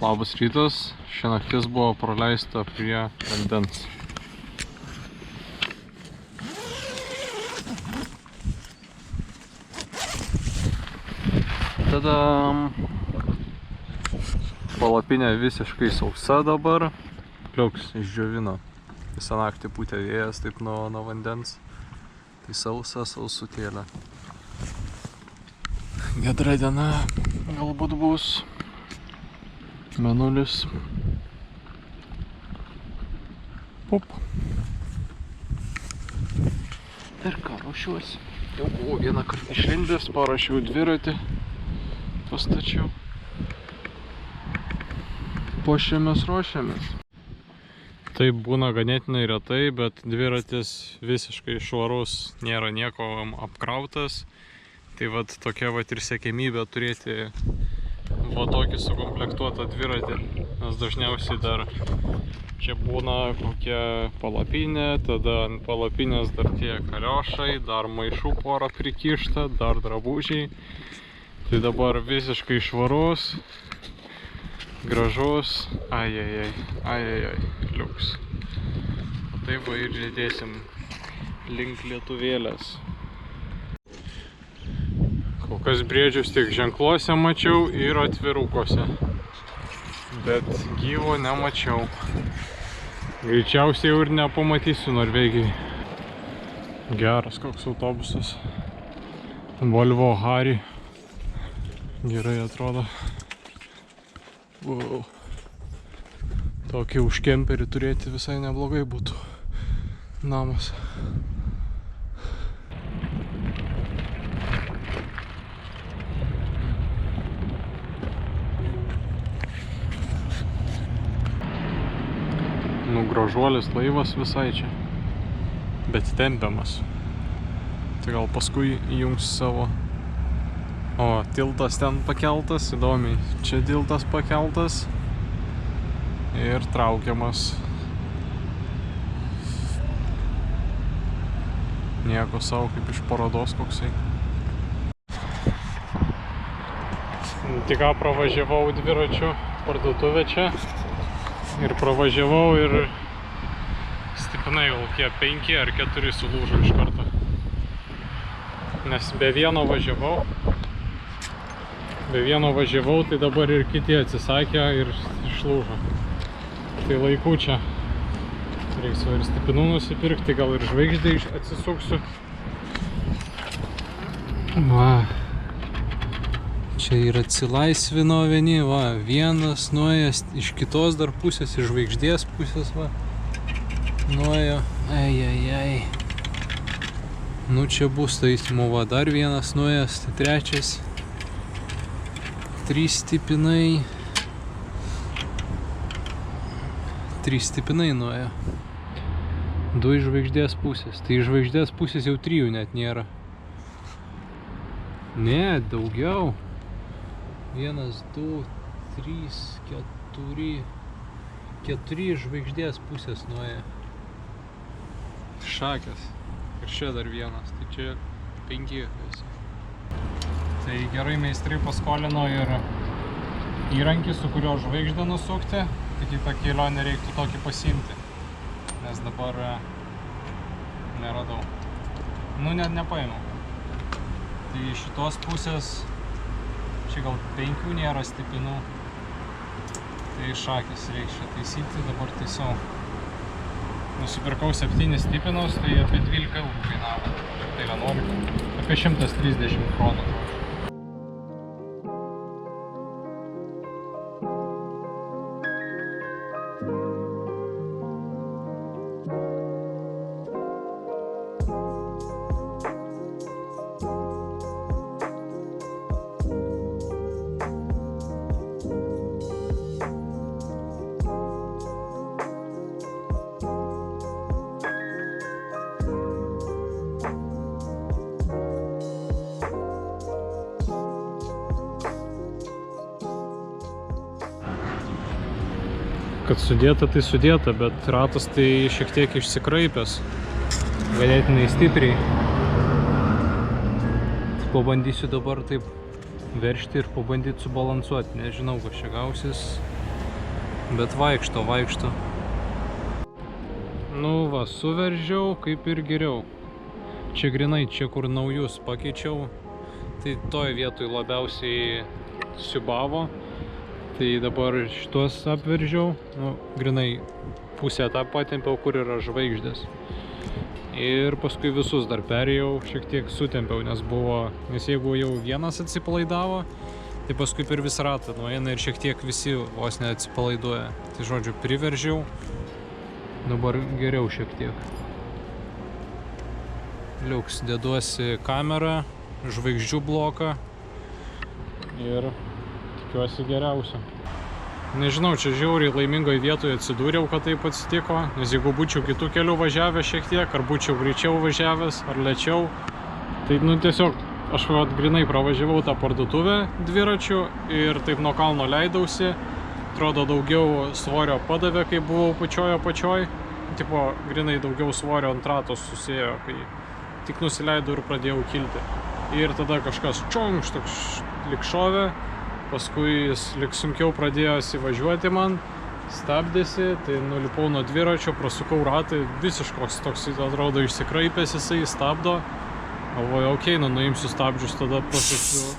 Labas rytas, ši naktis buvo praleista prie vandens. Tada palapinė visiškai sausa dabar. Kliuks išdžiovino. Visą naktį pūtė vėjas taip nuo vandens. Tai sausutėlė. Giedra diena galbūt bus. Mėnulis. Pop. Ir ką, ruošiuosi. Jau buvau vieną kartą išlindęs, parašiau dviratį. Pastačiau. Ruošiamės. Taip būna ganėtinai retai, bet dviratis visiškai švarus, nėra nieko apkrautas. Tai vat tokia vat ir siekiamybė turėti va tokį sukomplektuotą dviratį, nes dažniausiai dar čia būna kokia palapinė, tada ant palapinės dar tie kaliošai, dar maišų porą prikišta, dar drabužiai. Tai dabar visiškai švarus, gražus, ajajaj, liuks. O taip va ir judėsim link lietuvėlės. Kol kas briedžius tik ženkluose mačiau ir atvirukose, bet gyvo nemačiau. Greičiausiai jau ir nepamatysiu Norvegijai. Geras koks autobusas. Volvo Harry. Gerai atrodo. Wow. Tokį už kemperį turėti visai neblogai būtų namas. Nu, gražuolis laivas visai čia, bet tempiamas. Tai gal paskui įjungs savo. O, tiltas ten pakeltas, įdomiai. Čia tiltas pakeltas ir traukiamas. Nieko savo, kaip iš parodos koksai. Tik ką pravažiavau dviračių parduotuvę čia. Ir pravažiavau ir stipinai gal kokie 5 ar 4 sulūžo iš karto. Nes be vieno važiavau, tai dabar ir kiti atsisakė ir išlūžo. Tai laiku čia. Reiks ir stipinų nusipirkti, gal ir žvaigždį atsisuksiu. Va. Čia ir atsilaisvino vieni, va, vienas nuėjęs iš kitos dar pusės, iš žvaigždės pusės, va, nuėjo, ai. Nu, čia bus taisymo, va, dar vienas nuėjęs, tai trečias, 3 stipinai nuėjo, 2 iš žvaigždės pusės, tai iš žvaigždės pusės jau 3 net nėra, ne, daugiau. 1, 2, 3, 4 žvaigždės pusės nuėjo. Šakės. Ir čia dar vienas. Tai čia 5 visi. Tai gerai meistrai paskolino ir įrankį, su kurio žvaigždę nusukti. Tai kitą kelionę reiktų tokį pasiimti. Nes dabar neradau. Nu, net nepaėmiau. Tai iš šitos pusės čia gal 5 nėra stipinų, tai šakės reikia čia taisyti, dabar taisau. Nusipirkau 7 stipinus, tai apie 12 eurų kainavo, tai 11, apie 130 kronų. Kad sudėta, tai sudėta, bet ratas tai šiek tiek išsikraipęs, ganėtinai stipriai. Pabandysiu dabar taip veržti ir pabandyti subalansuoti. Nežinau, kas čia gausis. Bet vaikšto. Nu va, suveržiau kaip ir geriau. Čia grinai, čia kur naujus pakeičiau. Tai toj vietoj labiausiai siubavo. Tai dabar šitos apveržiau. Nu, grinai pusę tą patempiau, kur yra žvaigždės. Ir paskui visus dar perėjau, šiek tiek sutempiau, nes jeigu jau vienas atsipalaidavo, tai paskui per visą ratą nueina ir šiek tiek visi vos neatsipalaiduoja. Tai žodžiu, priveržiau, dabar geriau šiek tiek. Liuks, deduosi kamerą, žvaigždžių bloką ir tikiuosi geriausio. Nežinau, čia žiauriai laimingoje vietoje atsidūriau, kad taip atsitiko, nes jeigu būčiau kitų kelių važiavęs šiek tiek, ar būčiau greičiau važiavęs, ar lėčiau, tai nu tiesiog aš grinai pravažiavau tą parduotuvę dviračių ir taip nuo kalno leidausi, atrodo daugiau svorio padavė, kai buvau pačioj, tipo grinai daugiau svorio ant ratos susėjo, kai tik nusileidau ir pradėjau kilti. Ir tada kažkas čionkš toks lyg šovė. Paskui jis lyg sunkiau pradėjo įvažiuoti man, stabdėsi, tai nulipau nuo dviračio, prasukau ratą, visiškoks toks, atrodo, išsikraipęs jisai, stabdo. Galvoju, okei, nuimsiu stabdžius, tada pasuksiu,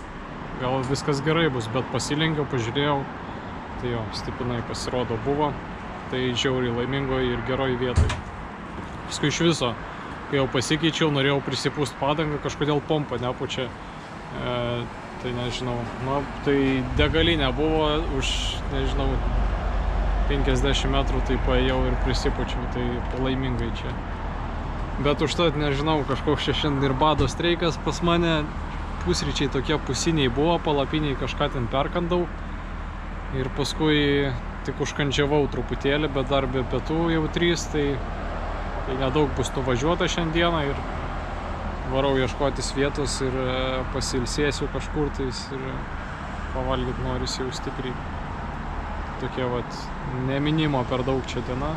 gal viskas gerai bus, bet pasilenkiau, pažiūrėjau, tai jo, stipinai pasirodo buvo, tai žiauriai laimingoje ir geroje vietoje. Paskui iš viso, kai jau pasikeičiau, norėjau prisipūst padangą, kažkodėl pompa nepučia. Tai nežinau, nu, tai degalinė buvo už, nežinau, 50 metrų, tai paėjau ir prisipučiau, tai palaimingai čia. Bet užtat, nežinau, kažkoks šiandien ir bado streikas pas mane, pusryčiai tokie pusiniai buvo, palapiniai kažką ten perkandau ir paskui tik užkandžiavau truputėlį, bet dar be pietų jau 3, tai nedaug bus nuvažiuota šiandieną ir varau ieškotis vietos ir pasilsėsiu kažkur tais ir pavalgyti norisi jau stipriai. Tokie vat, neminimo per daug čia diena.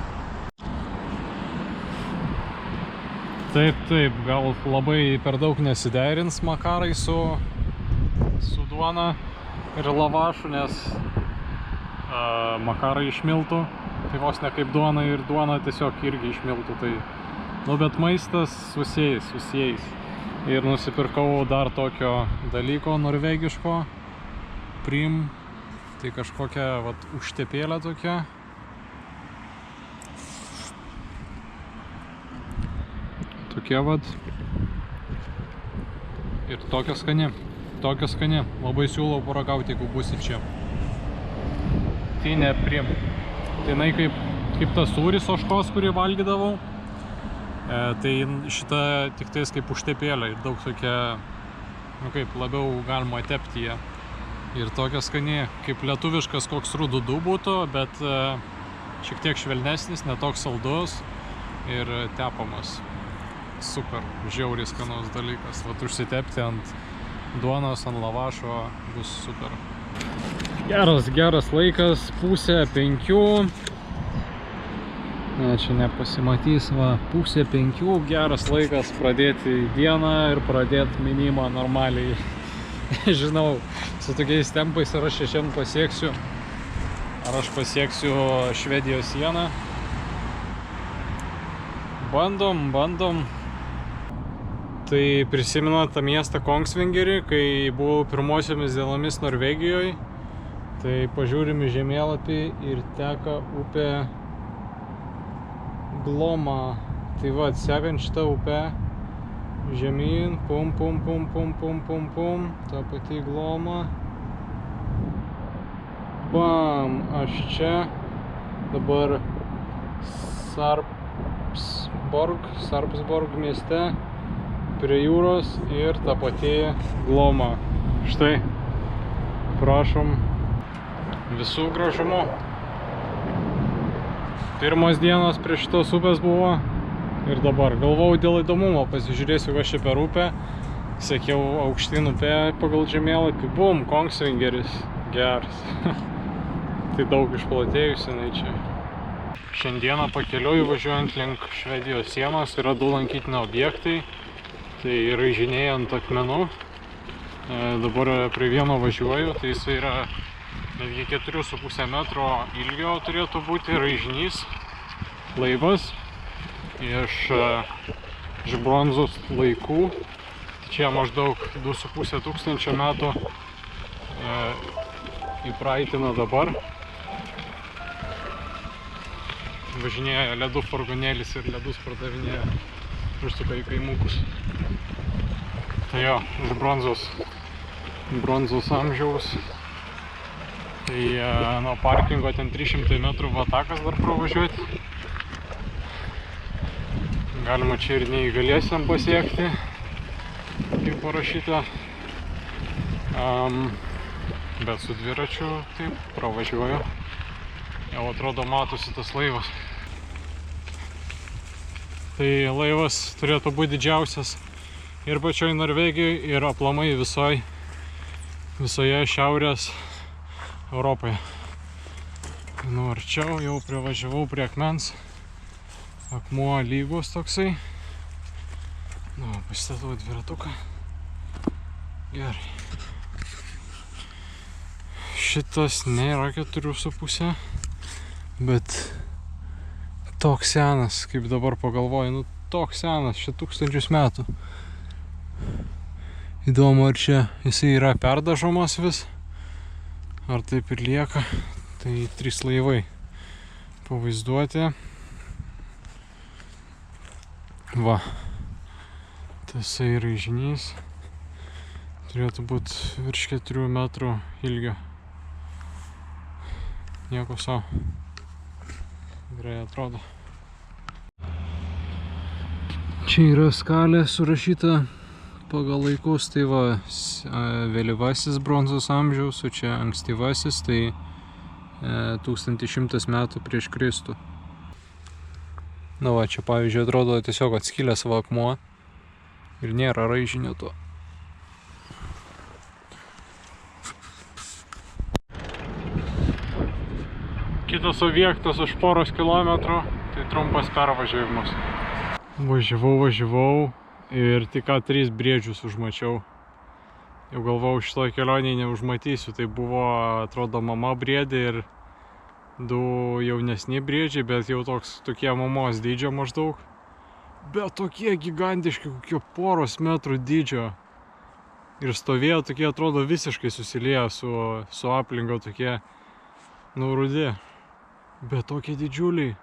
Taip, gal labai per daug nesiderins makarai su duona ir lavašu, nes makarai išmiltų, tai vos ne kaip duona ir duona tiesiog irgi išmiltų. Tai, nu, bet maistas susieis. Ir nusipirkau dar tokio dalyko norvegiško, Prim, tai kažkokia vat, užtepėlė tokia. Tokia vat. Ir tokia skani, labai siūlau paragauti, jeigu būsit čia. Tai ne Prim, tai jinai kaip tas sūris ožkos, kurį valgydavau. Tai šita tik tais kaip užtepėlė ir daug tokia, nu kaip labiau galima tepti ją. Ir tokia skani, kaip lietuviškas koks rududu būtų, bet šiek tiek švelnesnis, netoks saldus ir tepamas. Super, žiauriai skanus dalykas. Vat užsitepti ant duonos, ant lavašo bus super. Geras laikas, 4:30. Ne, čia nepasimatys, va, 4:30, geras laikas pradėti dieną ir pradėti minimą normaliai. Žinau, su tokiais tempais ar aš šiandien pasieksiu, ar aš pasieksiu Švedijos sieną. Bandom. Tai prisimenat tą miestą Kongsvingerį, kai buvau pirmosiomis dienomis Norvegijoje. Tai pažiūrim į žemėlapį ir teka upė Gloma. Tai va, sekant šitą upę žemyn, pum, ta pati Gloma. Bam, aš čia dabar Sarpsborg mieste prie jūros ir ta pati Gloma. Štai, prašom, visų gražumu. Pirmos dienos prie šitos upės buvo ir dabar galvau dėl įdomumo, pasižiūrėsiu, kas čia per upę. Sekiau aukštyn upę pagal žemėlapį, bum, Kongsvingeris, geras. Tai daug išplatėjusi jinai čia. Šiandieną pakeliui važiuojant link Švedijos sienos yra 2 lankytini objektai. Tai raižinėjant akmenų. Dabar prie vieno važiuoju, tai jis yra netgi 4,5 metro ilgio turėtų būti raižinys, laivas iš bronzos laikų. Čia maždaug 2,5 tūkstančio metų į praeitį nuo dabar. Važinėja ledų furgonėlis ir ledus pardavinėja, užsuka į kaimukus. Tai jo, iš bronzos amžiaus. Tai nuo parkingo ten 300 metrų va takas dar pravažiuoti. Galima čia ir neįgaliesiam pasiekti, kaip parašyta. Bet su dviračiu taip pravažiuoju. Jau atrodo matosi tas laivas. Tai laivas turėtų būti didžiausias ir pačioj Norvegijoje, ir aplamai visoje šiaurės Europoje. Nu, arčiau jau privažiavau prie akmens. Akmuo lygus toksai. Nu, pasistatau dviratuką. Gerai. Šitas nėra 4,5, bet toks senas, kaip dabar pagalvoju, nu toks senas, čia 1000 metų. Įdomu, ar čia jisai yra perdažomas vis, ar taip ir lieka. Tai 3 laivai pavaizduoti. Va, tasai raižinys turėtų būti virš 4 metrų ilgio. Nieko sau. Gerai atrodo. Čia yra skalė surašyta pagal laikus, tai va, vėlyvasis bronzos amžiaus, o čia ankstyvasis, tai 1100 metų prieš Kristų. Na va, čia pavyzdžiui atrodo tiesiog atskilęs va akmuo ir nėra raižinio to. Kitas objektas už poros kilometrų, tai trumpas pervažiavimas. Važiavau ir tik 3 briedžius užmačiau. Jau galvojau, šitoj kelionėje neužmatysiu, tai buvo, atrodo, mama briedė ir 2 jaunesni briedžiai, bet jau tokie mamos dydžio maždaug. Bet tokie gigantiški, kokie poros metrų dydžio. Ir stovėjo tokie, atrodo, visiškai susilieję su aplinka, tokie rudi. Bet tokie didžiuliai.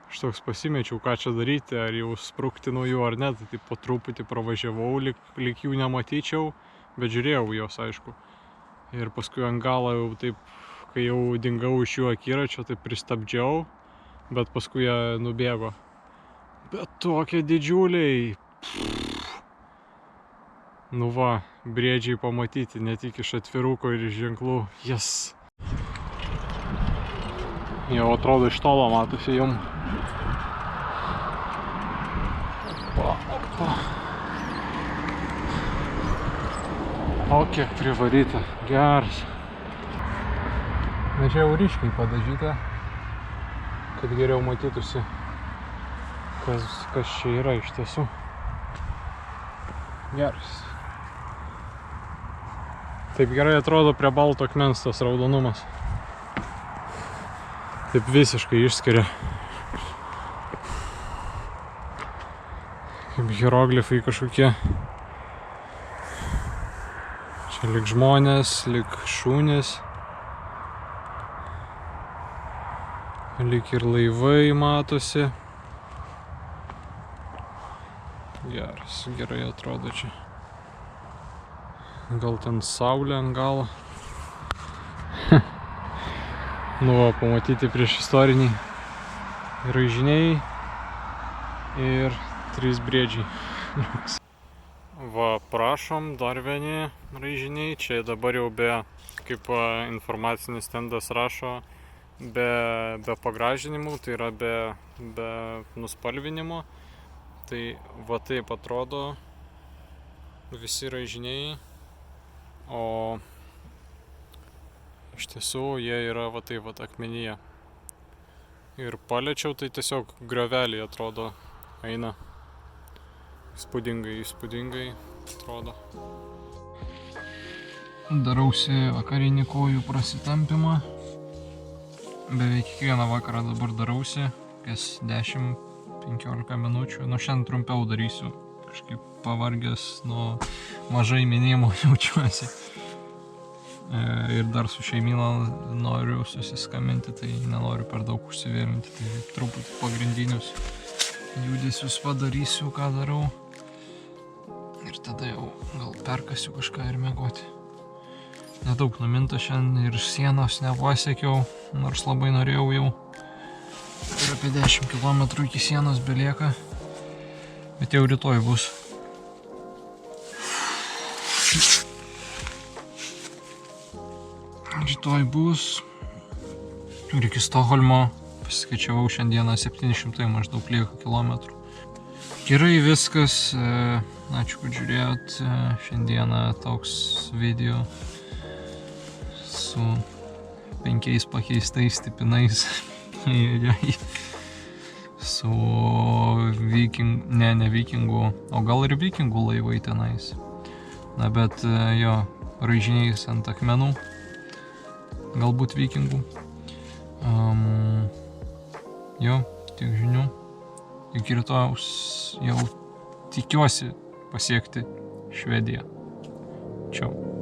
Aš toks pasimečiau, ką čia daryti, ar jau sprukti nuo jų ar ne, tai taip po truputį pravažiavau, lyg jų nematyčiau, bet žiūrėjau jos, aišku. Ir paskui ant galo jau taip, kai jau dingau iš jų akiračio, tai pristabdžiau, bet paskui jie nubėgo. Bet tokie didžiuliai. Nu va, briedžiai pamatyti, ne tik iš atviruko ir iš ženklų. Yes. Jau atrodo iš tolo matosi jum. O kiek privaryta, geras. Na čia jau ryškiai padažyta, kad geriau matytųsi, kas čia yra iš tiesų. Geras. Taip gerai atrodo prie balto akmens tas raudonumas. Taip visiškai išskiria. Kaip hieroglifai kažkokie. Čia lyg žmonės, lyg šunys. Lyg ir laivai matosi. Geras, gerai atrodo čia. Gal ten saulė ant galo. Nu va, pamatyti prieš istoriniai raižiniai ir 3 briedžiai. Va, prašom, dar vieni raižiniai. Čia dabar jau be, kaip informacinis stendas rašo, be pagražinimų, tai yra be nuspalvinimo. Tai va taip atrodo visi raižiniai, o iš tiesų jie yra va taip va akmenyje. Ir paliečiau, tai tiesiog grioveliai atrodo eina. Įspūdingai atrodo. Darausi vakarinį kojų prasitampimą. Beveik kiekvieną vakarą dabar darausi, kas 10-15 minučių. Nu, šiandien trumpiau darysiu. Kažkaip pavargęs nuo mažai minėjimo jaučiuosi. Ir dar su šeimyna noriu susiskambinti, tai nenoriu per daug užsivėlinti. Tai truputį pagrindinius judesius padarysiu, ką darau. Ir tada jau gal perkasiu kažką ir miegoti. Nedaug numinta šiandien ir sienos nepasiekiau, nors labai norėjau jau. Ir apie 10 km iki sienos belieka, bet jau rytoj bus. Rytoj bus. Ir iki Stokholmo paskaičiavau šiandieną 700 maždaug lieka kilometrų. Gerai viskas, ačiū, kad žiūrėjot. Šiandieną toks video su 5 pakeistais tipinais. Su ne vikingų, o gal ir vikingų laivai tenais. Na bet jo, raižiniais ant akmenų. Galbūt vikingų. Jo, tiek žinių. Iki rytojaus jau tikiuosi pasiekti Švediją. Čiau.